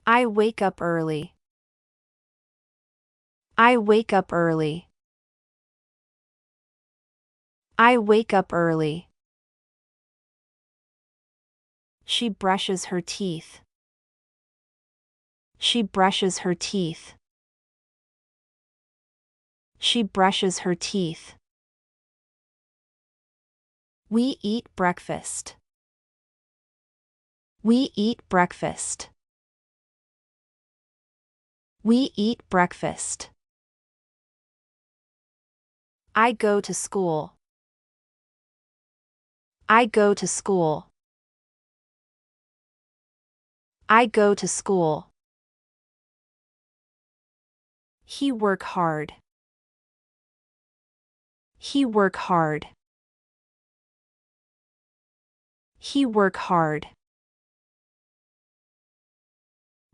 I wake up early. I wake up early. I wake up early. She brushes her teeth. She brushes her teeth. She brushes her teeth. We eat breakfast. We eat breakfast. We eat breakfast. I go to school. I go to school. I go to school. He work hard. He work hard. He work hard.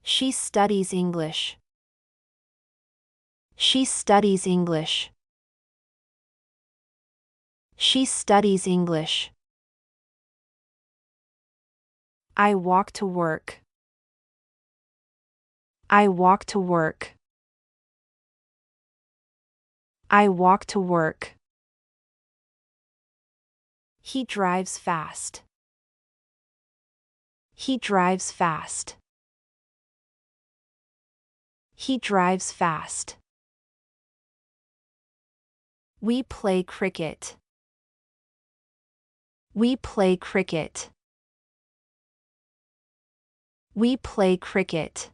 She studies English. She studies English. She studies English. I walk to work. I walk to work. I walk to work. He drives fast. He drives fast. He drives fast. We play cricket. We play cricket. We play cricket.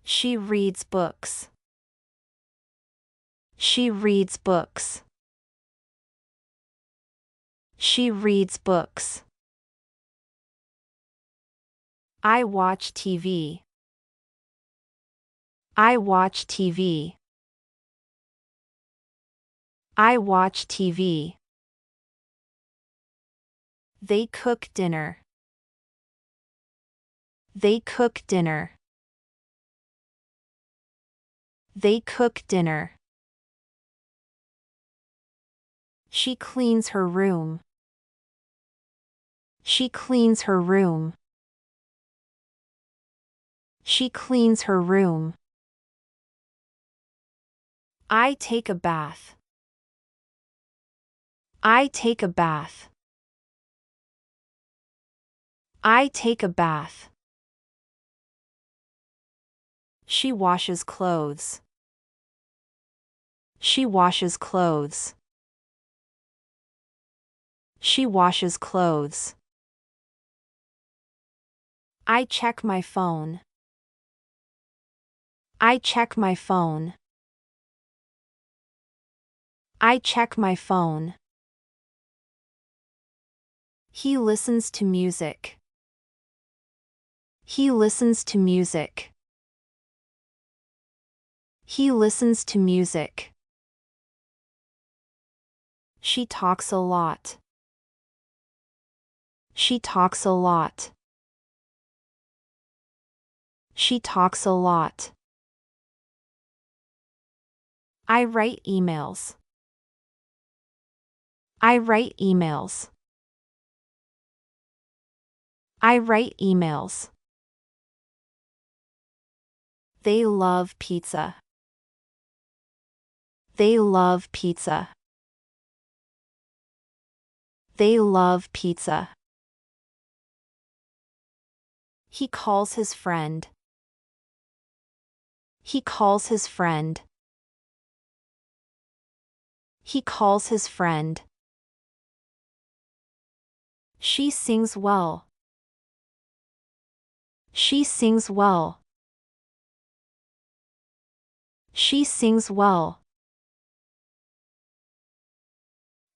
She reads books. She reads books. She reads books. I watch TV. I watch TV. I watch TV. They cook dinner. They cook dinner. They cook dinner. She cleans her room. She cleans her room. She cleans her room. I take a bath. I take a bath. I take a bath. She washes clothes. She washes clothes. She washes clothes. I check my phone. I check my phone. I check my phone. He listens to music. He listens to music. He listens to music. She talks a lot. She talks a lot. She talks a lot. I write emails. I write emails. I write emails. They love pizza. They love pizza. They love pizza. He calls his friend. He calls his friend. He calls his friend. She sings well. She sings well. She sings well.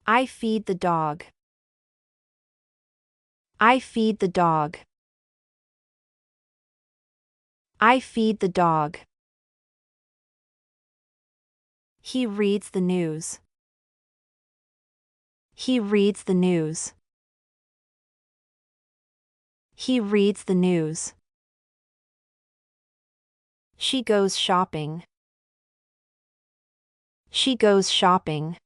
I feed the dog. I feed the dog. I feed the dog. He reads the news. He reads the news. He reads the news. She goes shopping. She goes shopping.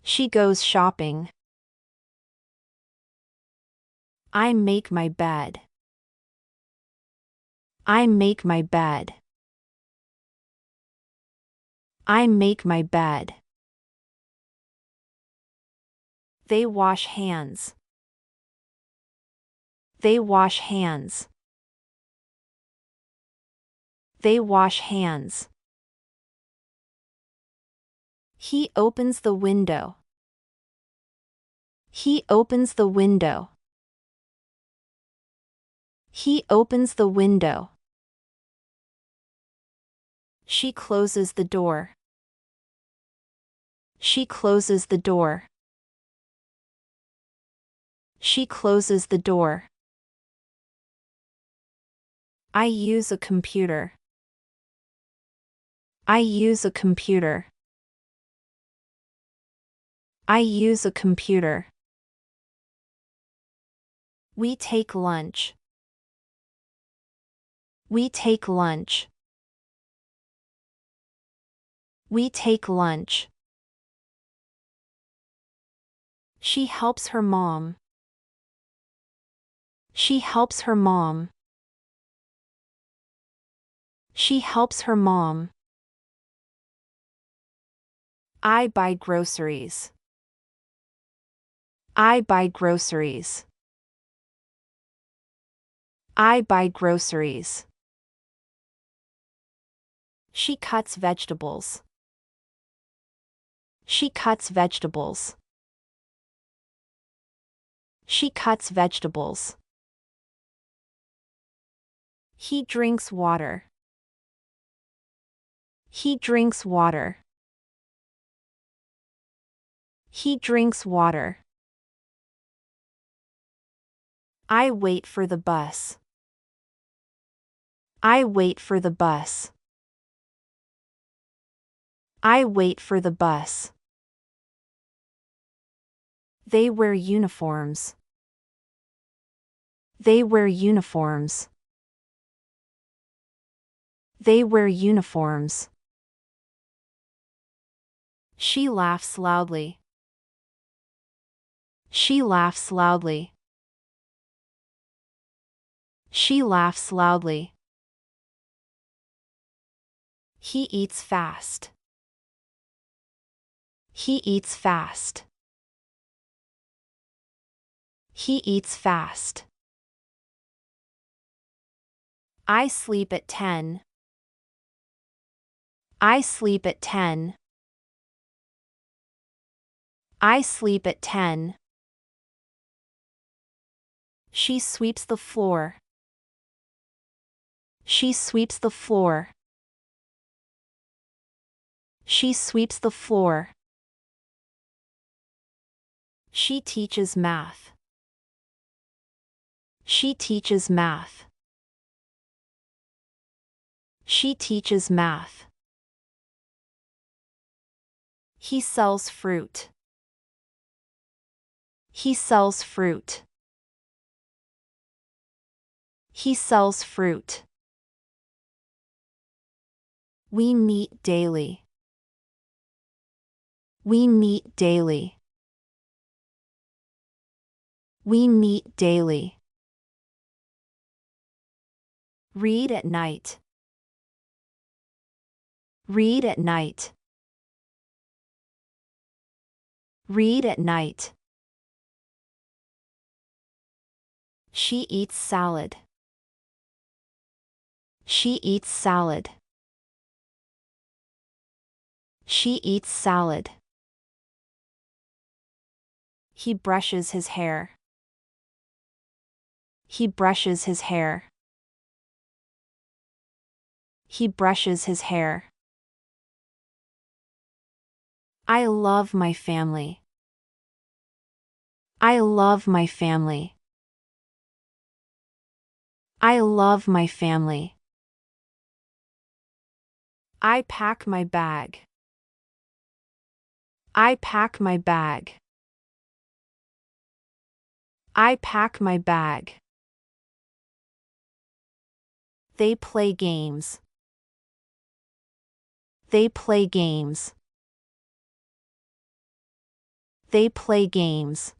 She goes shopping. I make my bed. I make my bed. I make my bed. They wash hands. They wash hands. They wash hands. He opens the window. He opens the window. He opens the window. She closes the door. She closes the door. She closes the door. I use a computer. I use a computer. I use a computer. We take lunch. We take lunch. We take lunch. She helps her mom. She helps her mom. She helps her mom. I buy groceries. I buy groceries. I buy groceries. She cuts vegetables. She cuts vegetables. She cuts vegetables. He drinks water. He drinks water. He drinks water. I wait for the bus. I wait for the bus. I wait for the bus. They wear uniforms. They wear uniforms. They wear uniforms. She laughs loudly. She laughs loudly. She laughs loudly. He eats fast. He eats fast. He eats fast. I sleep at 10. I sleep at 10. I sleep at 10. She sweeps the floor. She sweeps the floor. She sweeps the floor. She teaches math. She teaches math. She teaches math. He sells fruit. He sells fruit. He sells fruit. We meet daily. We meet daily. We meet daily. Read at night. Read at night. Read at night. She eats salad. She eats salad. She eats salad. He brushes his hair. He brushes his hair. He brushes his hair. I love my family. I love my family. I love my family. I pack my bag. I pack my bag. I pack my bag. They play games. They play games. They play games.